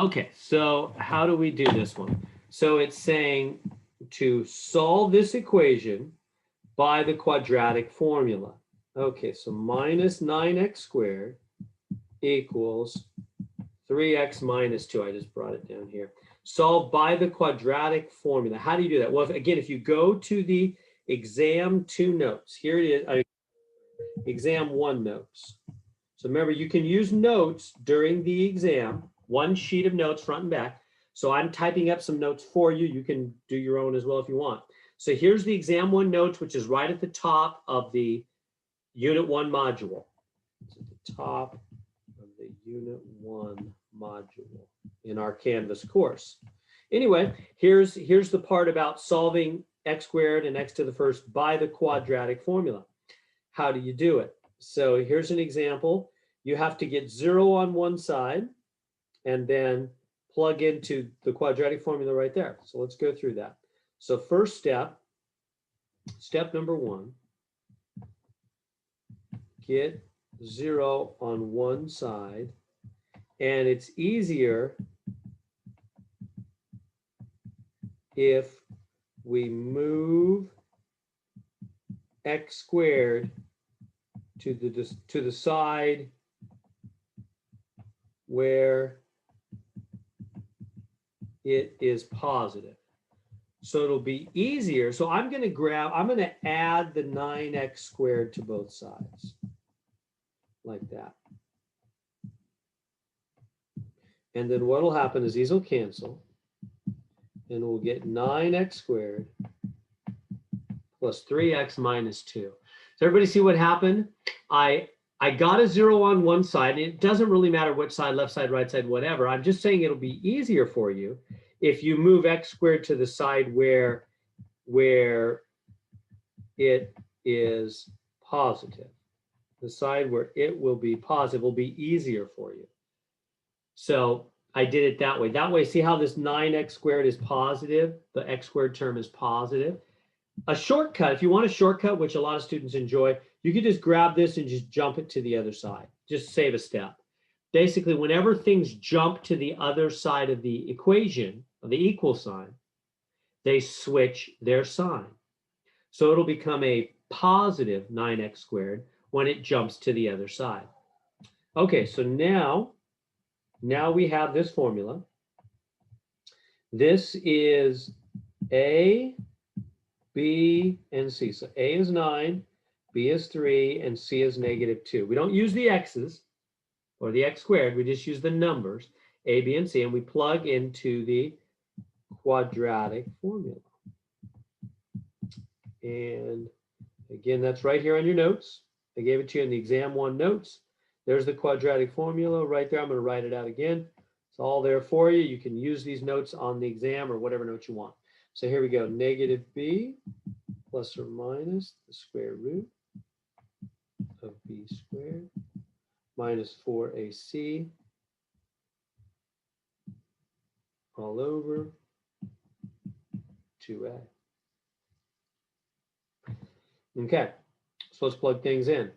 Okay, so how do we do this one? So it's saying to solve this equation by the quadratic formula. Okay, so minus 9x squared equals 3x minus 2. I just brought it down here. Solve by the quadratic formula. How do you do that? Well, again, if you go to the exam 2 notes, here it is, exam 1 notes. So remember, you can use notes during the exam, one sheet of notes front and back. So I'm typing up some notes for you. You can do your own as well if you want. So here's the exam 1 notes, which is right at the top of the unit 1 module. It's at the top of the unit 1 module in our Canvas course. Anyway, here's the part about solving x squared and x to the first by the quadratic formula. How do you do it? So here's an example. You have to get 0 on one side and then plug into the quadratic formula right there. So let's go through that. So first step, step number 1, get 0 on one side. And it's easier if we move x squared to the side where it is positive. So it'll be easier. So I'm going to add the 9x squared to both sides like that. And then what will happen is these will cancel and we'll get 9x squared plus 3x minus 2. So everybody see what happened? I got a 0 on one side. It doesn't really matter which side, left side, right side, whatever. I'm just saying it'll be easier for you if you move x squared to the side where it is positive. The side where it will be positive will be easier for you. So I did it that way. That way, see how this 9x squared is positive? The x squared term is positive. A shortcut, if you want a shortcut, which a lot of students enjoy, you could just grab this and just jump it to the other side. Just save a step. Basically, whenever things jump to the other side of the equation, of the equal sign, they switch their sign. So it'll become a positive 9x squared when it jumps to the other side. Okay, so now we have this formula. This is A, B, and C. So A is 9, B is 3, and C is -2. We don't use the x's or the x squared. We just use the numbers, A, B, and C, and we plug into the quadratic formula. And again, that's right here on your notes. I gave it to you in the exam 1 notes. There's the quadratic formula right there. I'm going to write it out again. It's all there for you. You can use these notes on the exam or whatever notes you want. So here we go. -b plus or minus the square root of b squared minus 4ac all over 2a. Okay, so let's plug things in.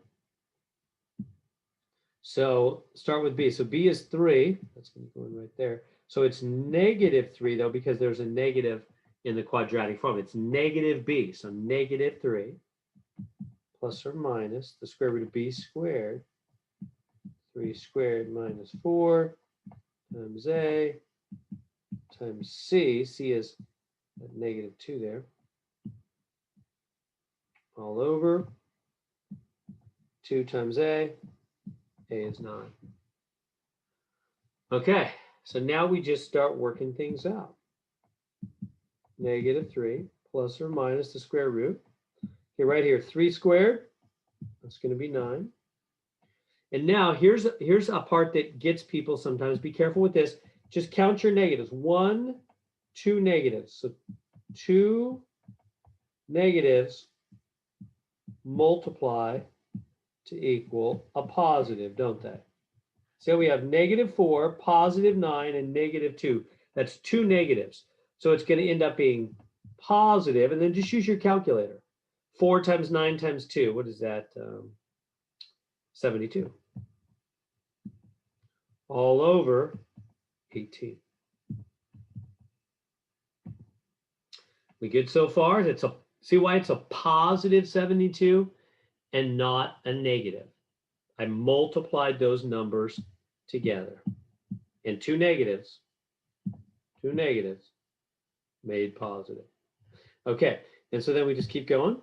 So start with b. So b is 3. That's going to go in right there. So it's -3 though, because there's a negative in the quadratic form. It's -b. So -3 plus or minus the square root of b squared. 3 squared minus 4 times a times c. C is at -2 there. All over 2 times a is 9. Okay, so now we just start working things out. -3 plus or minus the square root. Okay, right here, 3 squared, that's going to be 9. And now here's a part that gets people sometimes. Be careful with this. Just count your negatives. 1, 2 negatives. So 2 negatives multiply to equal a positive, don't they? So we have -4, +9, and -2. That's 2 negatives. So it's going to end up being positive, and then just use your calculator. 4 times 9 times 2, what is that? 72. All over 18. We good so far? See why it's a positive 72 and not a negative. I multiplied those numbers together. And two negatives made positive. Okay, and so then we just keep going.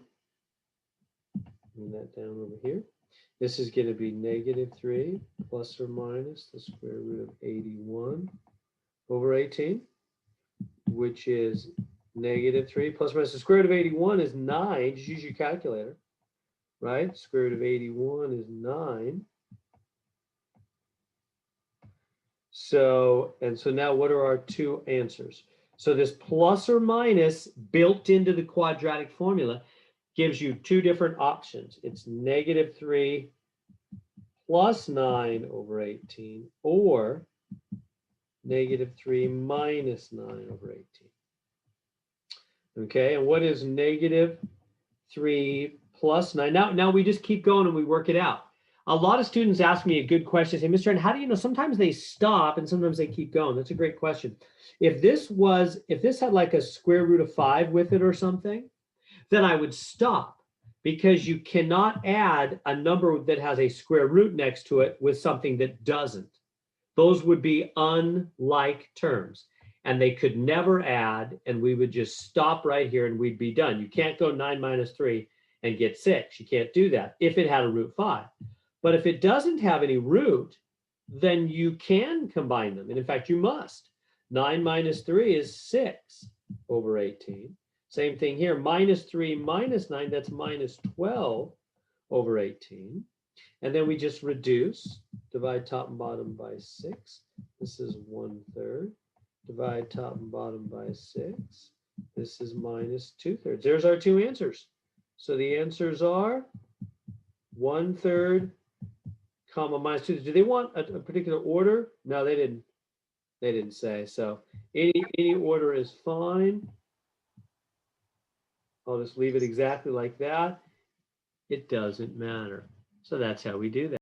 Bring that down over here. This is going to be -3 plus or minus the square root of 81 over 18, which is -3 plus or minus the square root of 81 is 9. Just use your calculator, right? Square root of 81 is 9. So now what are our two answers? So this plus or minus built into the quadratic formula gives you two different options. It's -3 plus 9 over 18 or -3 minus 9 over 18. Okay, and what is -3 plus 9? Now we just keep going and we work it out. A lot of students ask me a good question. Say, Mr. N, how do you know? Sometimes they stop and sometimes they keep going. That's a great question. If this had like a square root of 5 with it or something, then I would stop, because you cannot add a number that has a square root next to it with something that doesn't. Those would be unlike terms, and they could never add, and we would just stop right here and we'd be done. You can't go 9 minus 3 and get 6. You can't do that if it had a root 5. But if it doesn't have any root, then you can combine them. And in fact, you must. 9 minus 3 is 6 over 18. Same thing here, -3 minus 9, that's -12 over 18. And then we just reduce, divide top and bottom by 6. This is 1/3. Divide top and bottom by 6. This is -2/3. There's our two answers. So the answers are 1/3, comma, -2. Do they want a particular order? No, they didn't say. So any order is fine. I'll just leave it exactly like that. It doesn't matter. So that's how we do that.